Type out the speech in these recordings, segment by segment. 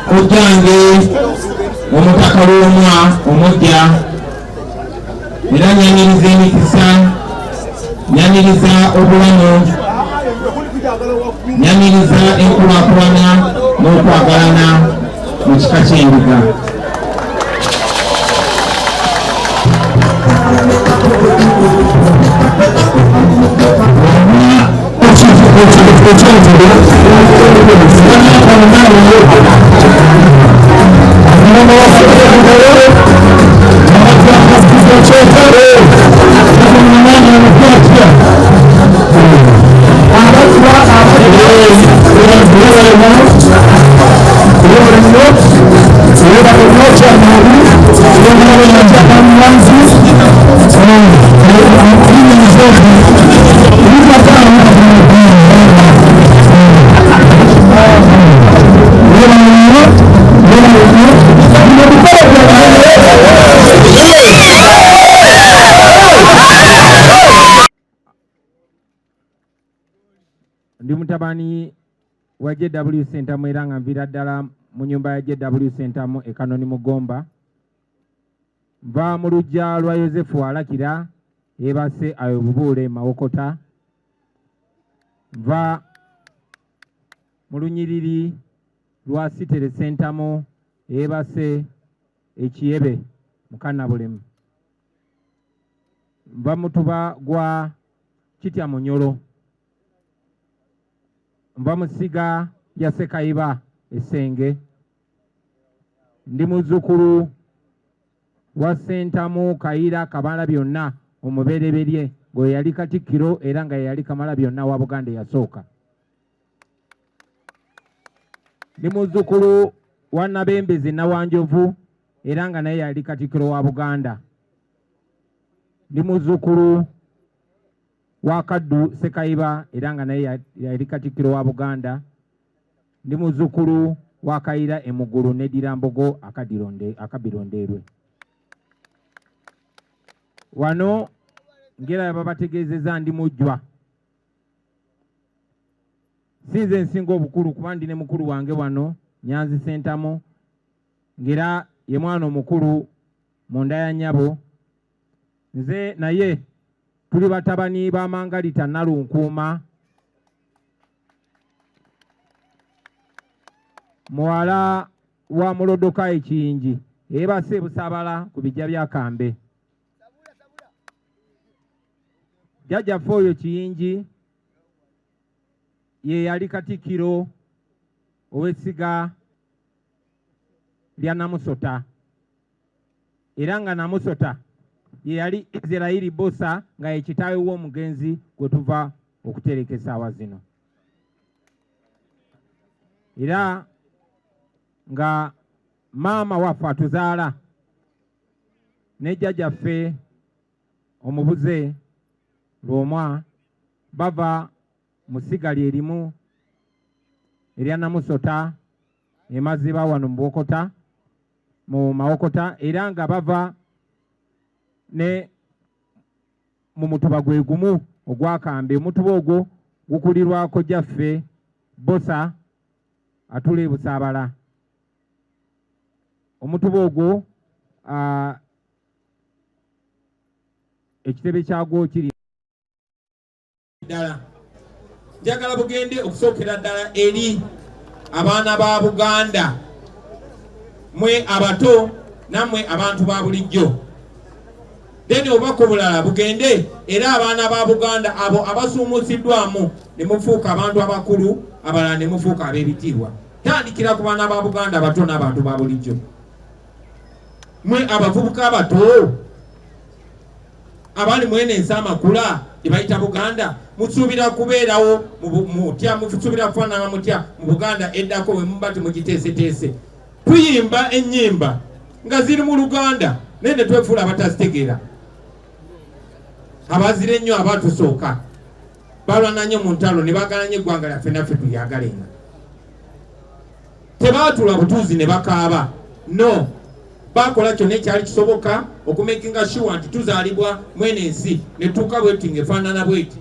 kojjange omutaka w'omwa omujja era nyaniriza emikisa nyaniriza obulamu nyaniriza enkulaakulana n'okwagalana mu kika ky'endiga. Ndi mutabani wa JW Center mwera nga nvira ddala mu nyumba ya JW Center mu Ekanoni Mugomba. Nva mu lujja lwa Yosefu Alakira yebase ayo bubuule Mawokota. Nva mu lunyiriri lwa Sitere Center mu yebase Ekiyebe Mukanabulemu. Nva mutuba gwa Kitya Munyolo. Nva musiga ya Sekayiba Esenge. Ndi muzzukulu wa Sentamu Kayira Kamalabyonna omubereberye gwe yali Katikkiro era nga yali Kamalabyonna wa Buganda yasooka. Ndi muzzukulu wa Nabembezi Nawanjovu era nga naye yali Katikkiro wa Buganda. Ndi muzzukulu wa Kaddu Sekayiba era nga naye yali Katikkiro wa Buganda. Ndi muzzukulu wa Kayira Emugulu ne Dirambogo akabirondeerwe. Wano ngera babategeezezza ndi mujjwa. Sinze nsinga obukulu kuba ndi ne mukulu wange wano Nyanzi Sentamu ngera ye mwana omukulu mu nda ya nnyabo. Nze naye tuli batabani ba Mangalita Nalunkuuma muwala wa Mulodoka Ekiyingi ebase Busabala ku bijja bya Kambe. Jjajjaffe oyo Kiyingi ye yali Katikkiro ow'essiga lya Namusota era nga Namusota ye yali Israeli Bosa nga ye kitaawe w'omugenzi gwe tuva okutereka essaawa zino. Era nga maama waffe atuzaala ne jjajjaffe omubuze Lwomwa bava mu ssiga lyerimu erya Namusota emaziba wano mu Mawokota era nga bava ne mu mutuba gwe gumu ogwakambe. Omutuba ogwo gukulirwako jjaffe Bosa atula Busaabala. Omutuba ogwo ekitebe kyagwo kiri ddala. Njagala bugende okusookera ddala eri abaana ba Buganda, mwe abato nammwe abantu ba bulijjo. Deni obubaka obulala bugende era abaana ba Buganda abo abasuumuusiddwamu ne mufuuka abantu abakulu, abalala ne mufuuka ab'ebitiibwa. Tandikira ku baana ba Buganda abato n'abantu ba bulijjo. Mwe abavubuka abato abali mwene ensi amakula ebayita Buganda, musuubira kubeerawo mutya, musuubira kufaanana mutya mu Buganda eddako we muba temugiteeseteese. Tuyimba ennyimba nga ziri mu Luganda naye ne twefuula abatazitegeera. Abazira ennyo abatusooka balwana nnyo mu ntalo ne baagala nnyo eggwanga lyaffe naffe tulyagalenga. Tebaatula butuuzi ne bakaaba, no, bakola kyonna ekyali kisoboka okumakinga sure nti tuzaalibwa mwene ensi ne tuuka bweti ng'efaanana bweti.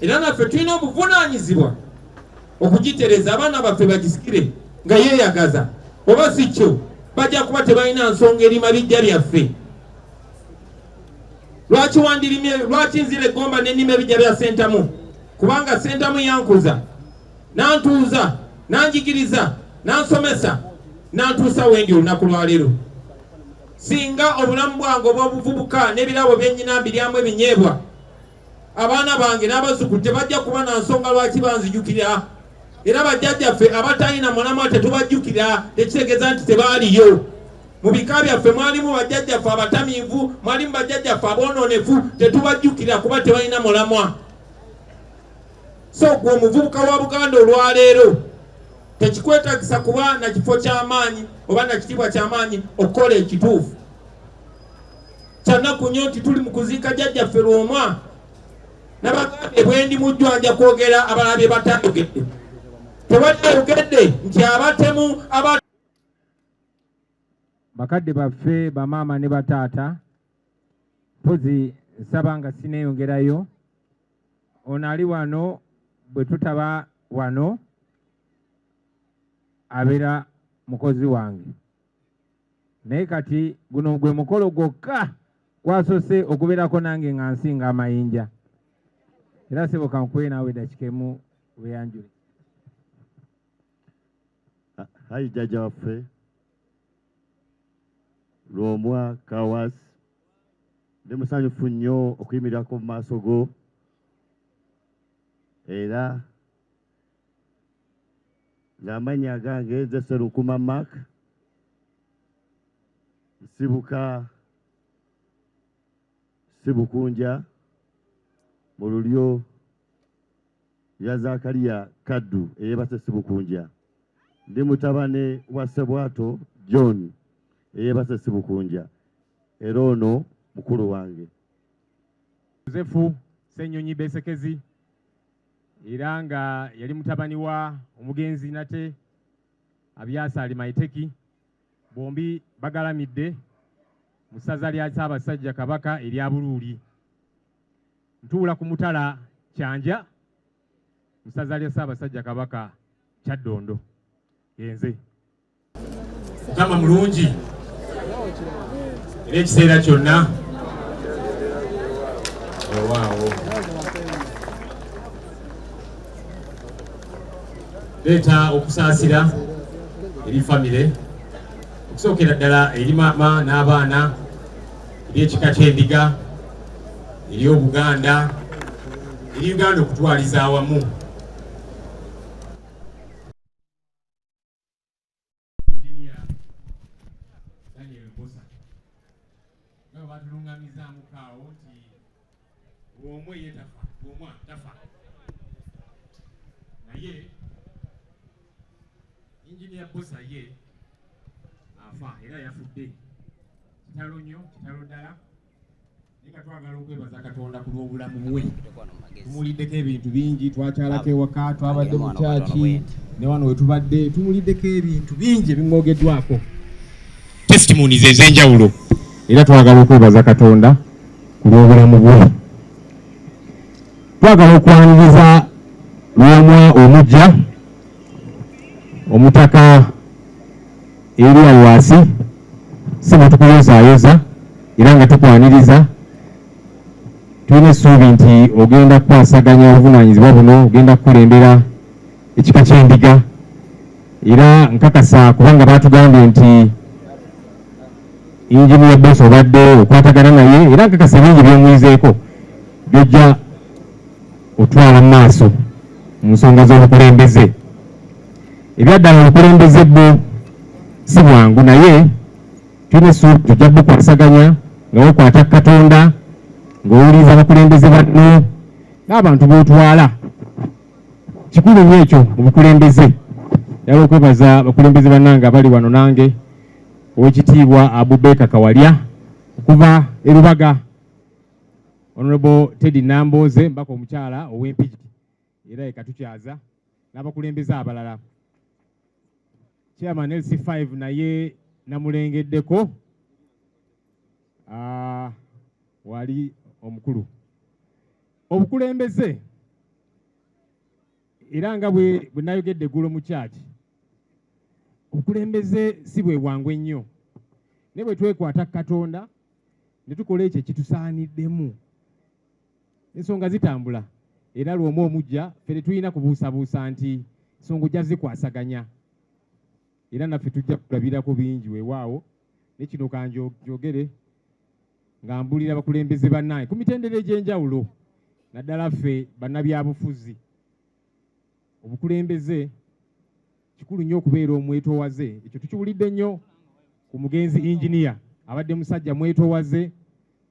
Era naffe tulina obuvunaanyizibwa okugitereza abaana baffe bagisikire nga yeeyagaza oba si kyo bajja kuba tebalina nsonga erima bijja byaffe. Lwaki wandirimye, lwaki nzire Gomba n'ennima ebijja bya Ssentamu? Kubanga Ssentamu yankuza nantuuza nanjigiriza nansomesa nantuusa wendi olunaku lwaleero. Singa obulamu bwange obw'obuvubuka n'ebirabo byennyina mbiryamu ebinyeebwa, abaana bange n'abazzukulu tebajja kuba na nsonga lwaki banzijukira. Era bajjajjaffe abatalina mulamwa tetubajjukira, tekitegeeza nti tebaaliyo. Mu bika byaffe mwalimu bajjajjaffe abatamiivu, mwalimu bajjajjaffe aboononefu, tetubajjukira kuba tebalina mulamwa. So gwe omuvubuka wa Buganda olwaleero tekikwetagisa kuba na kifo ky'amaanyi oba na kitiibwa ky'amaanyi okukola ekituufu. Kyannaku nnyo nti tuli mu kuziika jjajjaffe Lwomwa, n'abagambye bwendi mujjwanja kwogera abalala batayogedde. Tebatayogedde nti abatemu bakadde baffe bamaama ne bataata, mpozi nsaba nga sineeyongerayo. Ono ali wano bwe tutaba wano abeera mukozi wange, naye kati guno gwe mukolo gwokka gwasose okubeerako nange nga nsinga amayinja. Era sebo kankuwe naawe dakika emu weyanjule. Hayi jjajja waffe Lwomwa Kawasi, ndi musanyufu nnyo okuyimirako mu maaso go, era ng'amannya gange nze Sserunkuma Mark, nsibuka Sibukunja mu lulyo ya Zakariya Kaddu eyeebase Sibukunja. Ndi mutabane wa Ssebwato John eyeebase Sibukunja, era ono mukulu wange. Yozefu Ssenyonyi Besekezi, era nga yali mutabani wa omugenzi nate Abyasaali Maiteki, bombi bagalamidde mu ssaza lya Ssaabasajja Kabaka erya Buluuli. Ntuula ku Mutala Kyanja mu ssaza lya Ssaabasajja Kabaka Kyaddondo. Yenze Mukama mulungi era ekiseera kyonna ewaawo. Leeta okusaasira eri famire, okusookera ddala eri maama n'abaana, eri ekika ky'endiga, eri Obuganda, eri Uganda okutwaliza awamu. Batulungamizaamu kaawo nti Lwomwa ye tafa, Lwomwa tafa. Naye Engineer Bosa ye afa era yafudde. Kitalo nnyo, kitalo ddala. Naye twagala okwebaza Katonda ku lw'obulamu bwe. Tumuliddeko ebintu bingi, twakyalako ewaka, twabadde mu kyaki, ne wano we tubadde tumuliddeko ebintu bingi ebimwogeddwako. Testimonies ez'enjawulo. Era twagala okwebaza Katonda ku lw'obulamu bwe. Twagala okwaniriza Lwomwa omujja omutaka eri alwasi, si bwe tukuyozaayoza era nga tukwaniriza. Tulina essuubi nti ogenda kukwasaganya obuvunaanyizibwa buno, ogenda kukulembera ekika ky'endiga, era nkakasa kubanga baatugambye nti Engineer Bosa obadde okwatagana naye, era nkakasa bingi by'omuyizeeko byojja otwala mu maaso mu nsonga z'obukulembeze. Ebyaddala obukulembeze bwo si bwangu, naye tulina essuubi tujja bukwasaganya nga wekwata Katonda, ng'owuliriza abakulembeze banno n'abantu b'otwala. Kikulu nnyo ekyo mu bukulembeze. Yala okwebaza abakulembeze bannange abali wano nange, Oweekitiibwa Abubeka Kawalya okuva e Lubaga, Honorable Teddy Nambooze mbaka omukyala ow'Empigi era ekatukyaza, n'abakulembeze abalala. Chairman LC5 naye namulengeddeko wali omukulu. Obukulembeze era nga bwe nayogedde eggulo mu kyaki, obukulembeze si bwe bwangu ennyo ne bwe twekwata Katonda ne tukola ekyo ekitusaaniddemu ensonga zitambula era lw'omu omujja ffe tetulina kubuusabuusa nti ensonga ojja zikwasaganya era naffe tujja kulabirako bingi weewaawo ne kino kanjogere nga mbulira abakulembeze bannange ku mitendera egy'enjawulo naddala ffe bannabyabufuzi obukulembeze kikulu nnyo okubeera omwetoowaze ekyo tukiwulidde nnyo ku mugenzi injiniya abadde musajja mwetoowaze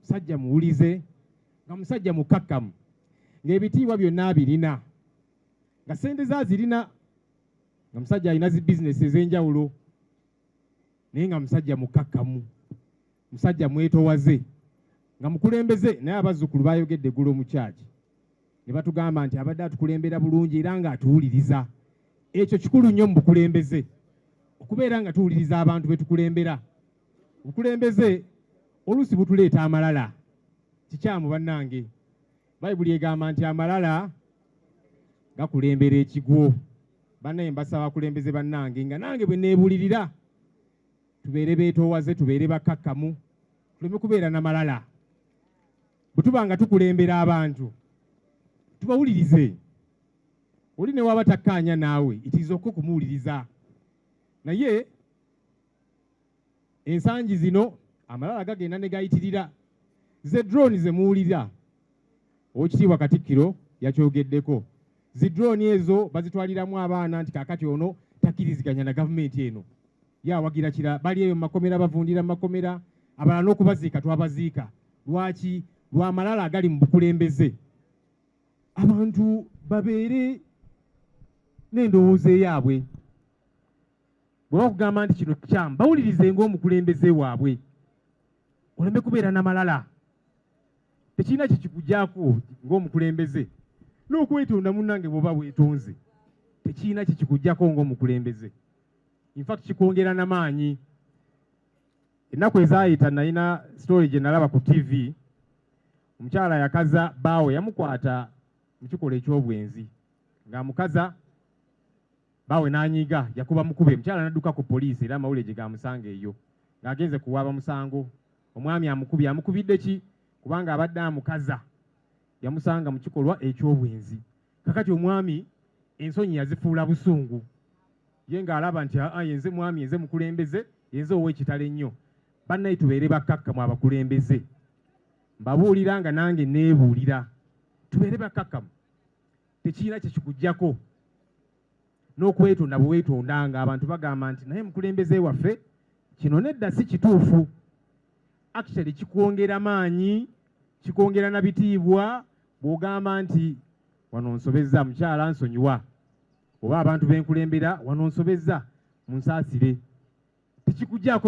musajja muwulize nga musajja mukakkamu ng'ebitiibwa byonna abirina nga ssente zazirina nga musajja alina zi bizinesi ez'enjawulo naye nga musajja mukakkamu musajja mwetoowaze nga mukulembeze naye abazzukulu bayogedde eggulo mu kyaki ne batugamba nti abadde atukulembera bulungi era ng'atuwuliriza ekyo kikulu nnyo mu bukulembeze okubeera nga tuwuliriza abantu be tukulembera obukulembeze oluusi butuleeta amalala kikyamu bannange bayibuli egamba nti amalala gakulembera ekigwo bannaye mbasaba abakulembeze bannange nga nange bwe neebulirira tubeere beetoowaze tubeere bakakkamu tuleme kubeera n'amalala bwe tuba nga tukulembera abantu tubawulirize oli ne waba takkaanya naawe itiizokko kumuwuliriza naye ensangi zino amalala gagenda ne gayitirira ze drone ze muwulira owekitiibwa Katikkiro yakyogeddeko zi drone ezo bazitwaliramu abaana nti kaakati ono takkiriziganya na gavumenti eno yawagira kira bali eyo mu makomera bavundira mu makomera abalala n'okubaziika twabaziika lwaki lw'amalala agali mu bukulembeze abantu babeere n'endowooza eyaabwe bwe bakugamba nti kino kikyamu bawulirize ng'omukulembeze waabwe oleme kubeera n'amalala tekirina kikikuggyako ng'omukulembeze n'okwetonda munnange bw'oba weetonze tekirina kikikuggyako ng'omukulembeze infact kikwongera n'amaanyi ennaku ezaayita nalina story gye nalaba ku TV omukyala yakaza baawe yamukwata mu kikolwa eky'obwenzi ng'amukaza baawe n'anyiiga yakuba mukube omukyala n'adduka ku poliisi era amawulire gye gamusanga eyo ng'agenze kuwaaba musango omwami amukubye amukubidde ki kubanga abadde amukaza yamusanga mu kikolwa eky'obwenzi kakati omwami ensonyi yazifuula busungu ye ng'alaba nti yenze mwami yenze mukulembeze yenze ow'ekitalo ennyo bannaye tubeere bakkakkamu abakulembeze mbabuulira nga nange neebuulira tubeere bakkakkamu tekirina kye kikuggyako n'okwetonda bwe weetondanga abantu bagamba nti naye mukulembeze waffe kino nedda si kituufu actually kikwongera maanyi kikwongera na bitiibwa bw'ogamba nti wano nsobezza mukyala nsonyiwa oba abantu benkulembera wano nsobezza munsaasire tekikuggyako